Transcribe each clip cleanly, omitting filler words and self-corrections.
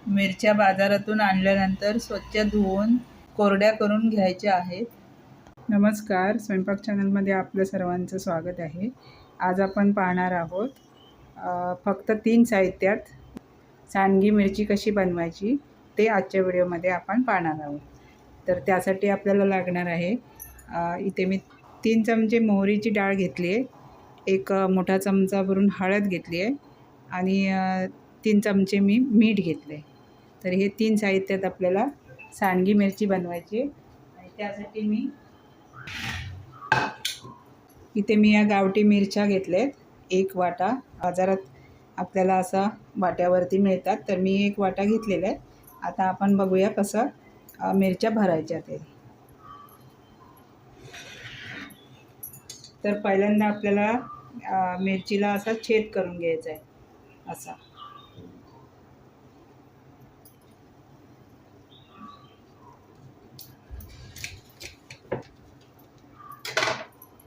मिरच्या बाजारातून आणल्यानंतर स्वच्छ धुवून कोरड्या करून घ्यायच्या आहेत. नमस्कार, स्वयंपाक चॅनलमध्ये आपलं सर्वांचं स्वागत आहे. आज आपण पाहणार आहोत फक्त 3 साहित्यात सांडगी मिरची कशी बनवायची ते आजच्या व्हिडिओमध्ये आपण पाहणार आहोत. तर त्यासाठी आपल्याला लागणार आहे इथे मी 3 चमचे मोहरीची डाळ घेतली आहे, 1 मोठा चमचा भरून हळद घेतली आहे आणि 3 चमचे मी मीठ घेतले आहे. तर हे 3 साहित्यात आपल्याला सांडगी मिरची बनवायची आहे. आणि त्यासाठी इथे मी या गावठी मिरच्या घेतल्यात 1 वाटा. बाजारात आपल्याला असा वाट्यावरती मिळतात, तर मी 1 वाटा घेतलेला आहे. आता आपण बघूया कसं मिरच्या भरायच्या ते. तर पहिल्यांदा आपल्याला मिरचीला असा छेद करून घ्यायचा आहे, असा.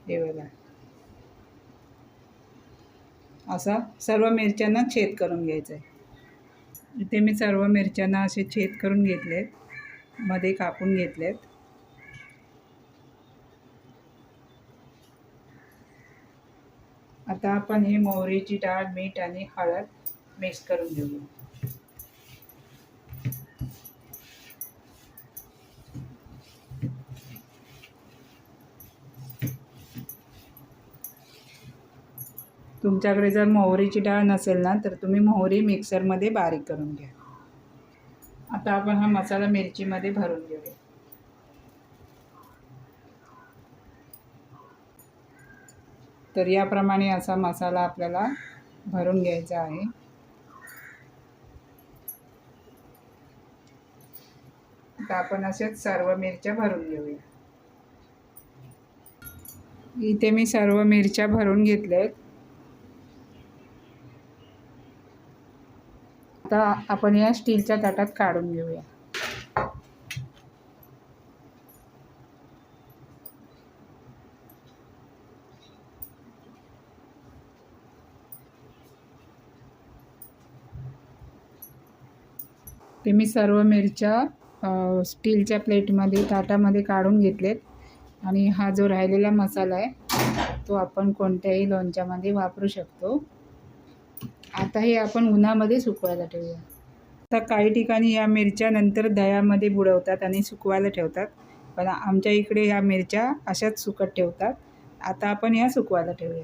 हे बघा, असा सर्व मिरच्यांना छेद करून घ्यायचा आहे. इथे मी सर्व मिरच्यांना असे छेद करून घेतलेत, मध्ये कापून घेतलेत. आता आपण हे मोहरीची डाळ, मीठ आणि हळद मिक्स करून घेऊया. तुमच्याकडे जर मोहरीची डाळ नसेल ना, तर तुम्ही मोहरी मिक्सरमध्ये बारीक करून घ्या. आता आपण हा मसाला मिरचीमध्ये भरून घेऊया. तर याप्रमाणे असा मसाला आपल्याला भरून घ्यायचा आहे. आता आपण असेच सर्व मिरच्या भरून घेऊया. इथे मी सर्व मिरच्या भरून घेतल्यात. आता आपण या स्टीलच्या ताटात काढून घेऊया. ते मी सर्व मिरच्या स्टीलच्या प्लेटमध्ये, ताटामध्ये काढून घेतलेत. आणि हा जो राहिलेला मसाला आहे तो आपण कोणत्याही लोणच्यामध्ये वापरू शकतो. आता हे आपण उन्हामध्ये सुकवायला ठेवूया. आता काही ठिकाणी या मिरच्या नंतर दह्यामध्ये बुडवतात आणि सुकवायला ठेवतात, पण आमच्या इकडे ह्या मिरच्या अशाच सुकत ठेवतात. आता आपण या सुकवायला ठेवूया.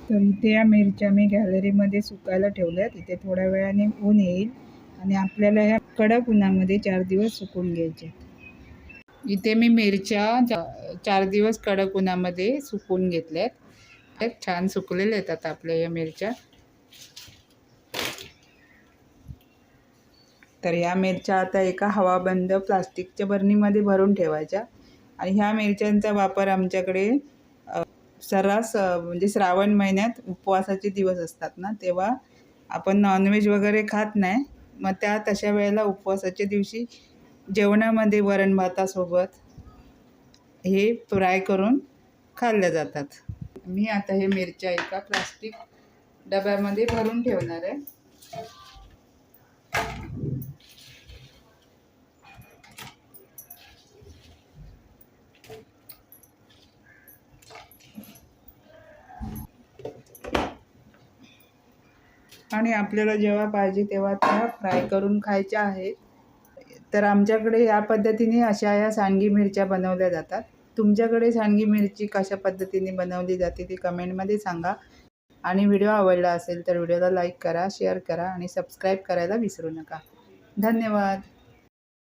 तर इथे या मिरच्या मी गॅलरीमध्ये सुकायला ठेवल्यात. इथे थोड्या वेळाने ऊन येईल आणि आपल्याला ह्या कडक उन्हामध्ये 4 दिवस सुकवून घ्यायचे. इथे मी मिरच्या 4 दिवस कडक उन्हामध्ये सुकवून घेतल्यात. छान सुकलेल्या आहेत आता आपल्या या मिरच्या. तर ह्या मिरच्या आता एका हवाबंद प्लास्टिकच्या बरणीमध्ये भरून ठेवायच्या. आणि ह्या मिरच्यांचा वापर आमच्याकडे सर्रास म्हणजे श्रावण महिन्यात उपवासाचे दिवस असतात ना, तेव्हा आपण नॉनव्हेज वगैरे खात नाही, मग त्या तशा वेळेला उपवासाच्या दिवशी जेवणामध्ये वरण भातासोबत हे फ्राय करून खाल्ल्या जातात. मी आता हे मिरच्या एका प्लास्टिक डब्यामध्ये भरून ठेवणार आहे. आणि आपल्याला जेव्हा पाहिजे तेव्हा त्या फ्राय करून खायच्या आहेत. तर आमच्याकडे या पद्धतीने अशा या सांडगी मिरच्या बनवल्या जातात. तुमच्याकडे सांडगी मिरची कशा पद्धतीने बनवली जाते ते कमेंटमध्ये सांगा. आणि व्हिडिओ आवडला असेल तर व्हिडिओला लाईक करा, शेअर करा आणि सबस्क्राईब करायला विसरू नका. धन्यवाद.